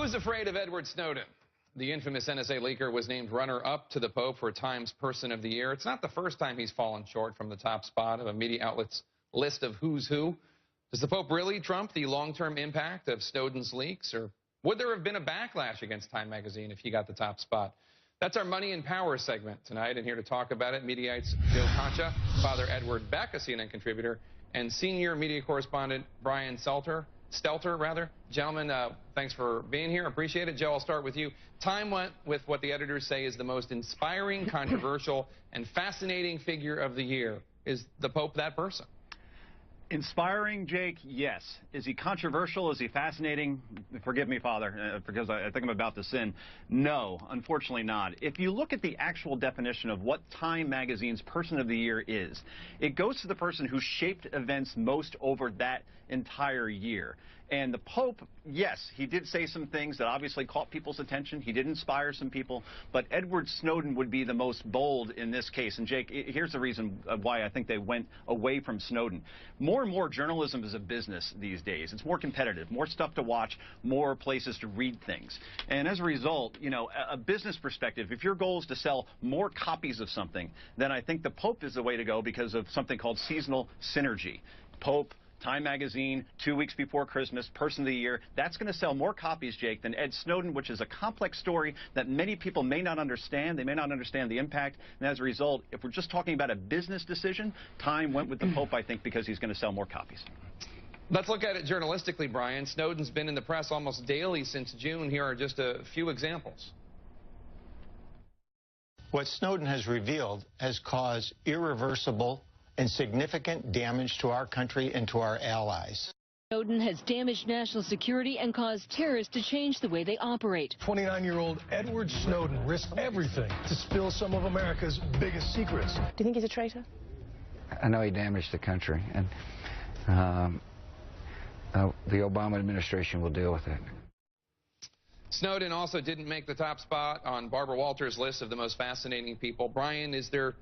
Who's afraid of Edward Snowden? The infamous NSA leaker was named runner-up to the Pope for Time's Person of the Year. It's not the first time he's fallen short from the top spot of a media outlet's list of who's who. Does the Pope really trump the long-term impact of Snowden's leaks, or would there have been a backlash against Time magazine if he got the top spot? That's our Money and Power segment tonight, and here to talk about it, Mediaite's Joe Concha, Father Edward Beck, a CNN contributor, and senior media correspondent Brian Stelter. Gentlemen, thanks for being here. Appreciate it. Joe, I'll start with you. Time went with what the editors say is the most inspiring, controversial, and fascinating figure of the year. Is the Pope that person? Inspiring, Jake, yes. Is he controversial? Is he fascinating? Forgive me, Father, because I think I'm about to sin. No, unfortunately not. If you look at the actual definition of what Time magazine's Person of the Year is, it goes to the person who shaped events most over that entire year. And the Pope, yes, he did say some things that obviously caught people's attention. He did inspire some people. But Edward Snowden would be the most bold in this case. And, Jake, here's the reason why I think they went away from Snowden. More and more journalism is a business these days. It's more competitive, more stuff to watch, more places to read things. And as a result, you know, a business perspective, if your goal is to sell more copies of something, then I think the Pope is the way to go because of something called seasonal synergy. Pope, Time magazine, 2 weeks before Christmas, Person of the Year. That's going to sell more copies, Jake, than Ed Snowden, which is a complex story that many people may not understand. They may not understand the impact. And as a result, if we're just talking about a business decision, Time went with the Pope, I think, because he's going to sell more copies. Let's look at it journalistically, Brian. Snowden's been in the press almost daily since June. Here are just a few examples. What Snowden has revealed has caused irreversible and significant damage to our country and to our allies. Snowden has damaged national security and caused terrorists to change the way they operate. 29-year-old Edward Snowden risked everything to spill some of America's biggest secrets. Do you think he's a traitor? I know he damaged the country, and the Obama administration will deal with it. Snowden also didn't make the top spot on Barbara Walters' list of the most fascinating people. Brian, is there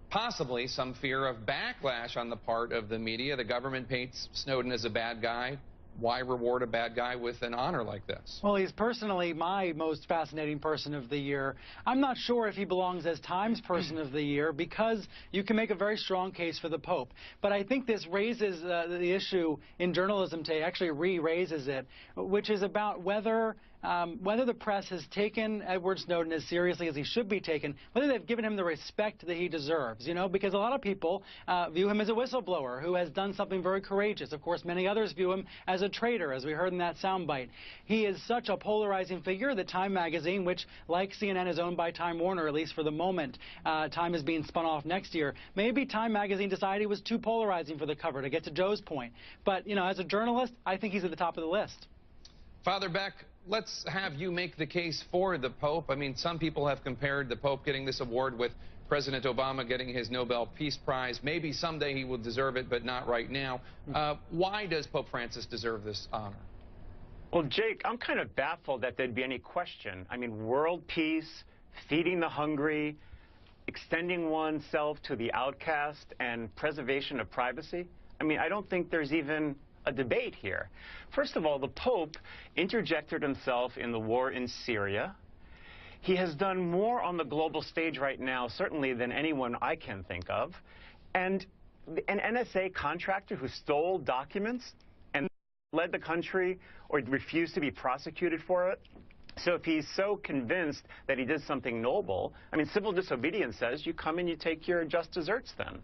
possibly some fear of backlash on the part of the media? The government paints Snowden as a bad guy. Why reward a bad guy with an honor like this? Well, he's personally my most fascinating person of the year. I'm not sure if he belongs as Time's Person of the Year because you can make a very strong case for the Pope. But I think this raises the issue in journalism today, actually re-raises it, which is about whether the press has taken Edward Snowden as seriously as he should be taken, whether they've given him the respect that he deserves, you know, because a lot of people view him as a whistleblower who has done something very courageous. Of course, many others view him as a traitor, as we heard in that soundbite. He is such a polarizing figure that Time magazine, which, like CNN, is owned by Time Warner, at least for the moment, Time is being spun off next year. Maybe Time magazine decided he was too polarizing for the cover, to get to Joe's point. But, you know, as a journalist, I think he's at the top of the list. Father Beck, let's have you make the case for the Pope. I mean, some people have compared the Pope getting this award with President Obama getting his Nobel Peace Prize. Maybe someday he will deserve it, but not right now. Why does Pope Francis deserve this honor? Well, Jake, I'm kind of baffled that there'd be any question. I mean, world peace, feeding the hungry, extending oneself to the outcast, and preservation of privacy. I mean, I don't think there's even a debate here. First of all, the Pope interjected himself in the war in Syria. He has done more on the global stage right now, certainly, than anyone I can think of. And an NSA contractor who stole documents and led the country or refused to be prosecuted for it. So if he's so convinced that he did something noble, I mean, civil disobedience says you come and you take your just desserts then.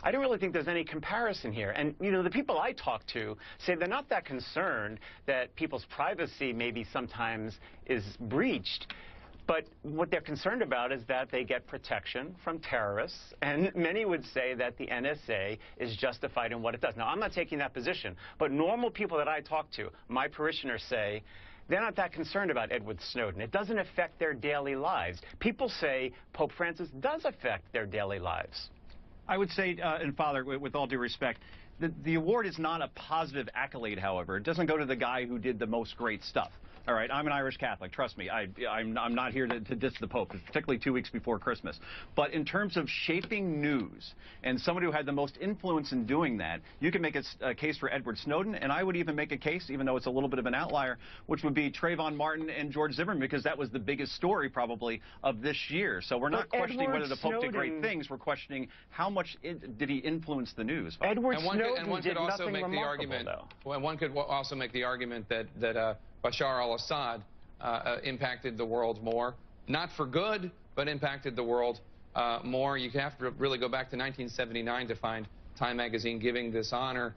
I don't really think there's any comparison here. And, you know, the people I talk to say they're not that concerned that people's privacy maybe sometimes is breached. But what they're concerned about is that they get protection from terrorists, and many would say that the NSA is justified in what it does. Now, I'm not taking that position, but normal people that I talk to, my parishioners say, they're not that concerned about Edward Snowden. It doesn't affect their daily lives. People say Pope Francis does affect their daily lives. I would say, and Father, with all due respect, The award is not a positive accolade, however. It doesn't go to the guy who did the most great stuff. All right, I'm an Irish Catholic. Trust me, I'm not here to diss the Pope, particularly 2 weeks before Christmas. But in terms of shaping news and someone who had the most influence in doing that, you can make a case for Edward Snowden, and I would even make a case, even though it's a little bit of an outlier, which would be Trayvon Martin and George Zimmerman, because that was the biggest story probably of this year. So we're not questioning whether the Pope did great things. We're questioning how much did he influence the news. Edward Snowden and one did could also nothing make the argument, though. one could also make the argument that Bashar al-Assad impacted the world more, not for good, but impacted the world more. You have to really go back to 1979 to find Time magazine giving this honor,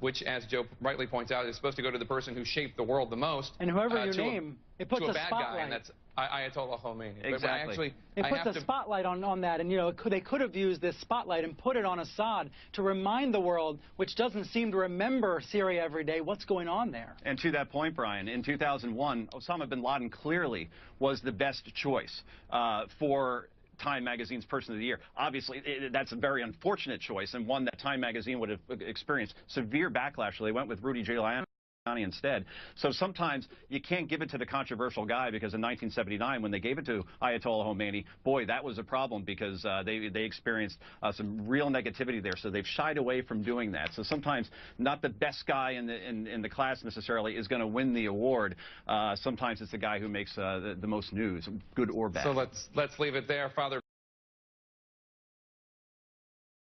which, as Joe rightly points out, is supposed to go to the person who shaped the world the most. And whoever you name, it puts to a a bad spotlight. guy, and that's Ayatollah Khomeini. Exactly. It puts a spotlight on that, and they could have used this spotlight and put it on Assad to remind the world, which doesn't seem to remember Syria every day, what's going on there. And to that point, Brian, in 2001, Osama bin Laden clearly was the best choice for Time Magazine's Person of the Year. Obviously, that's a very unfortunate choice, and one that Time Magazine would have experienced severe backlash, so they went with Rudy Giuliani instead. So sometimes you can't give it to the controversial guy, because in 1979, when they gave it to Ayatollah Khomeini, boy, that was a problem, because they experienced some real negativity there. So they've shied away from doing that. So sometimes not the best guy in the class necessarily is going to win the award. Sometimes it's the guy who makes the most news, good or bad. So let's leave it there, Father.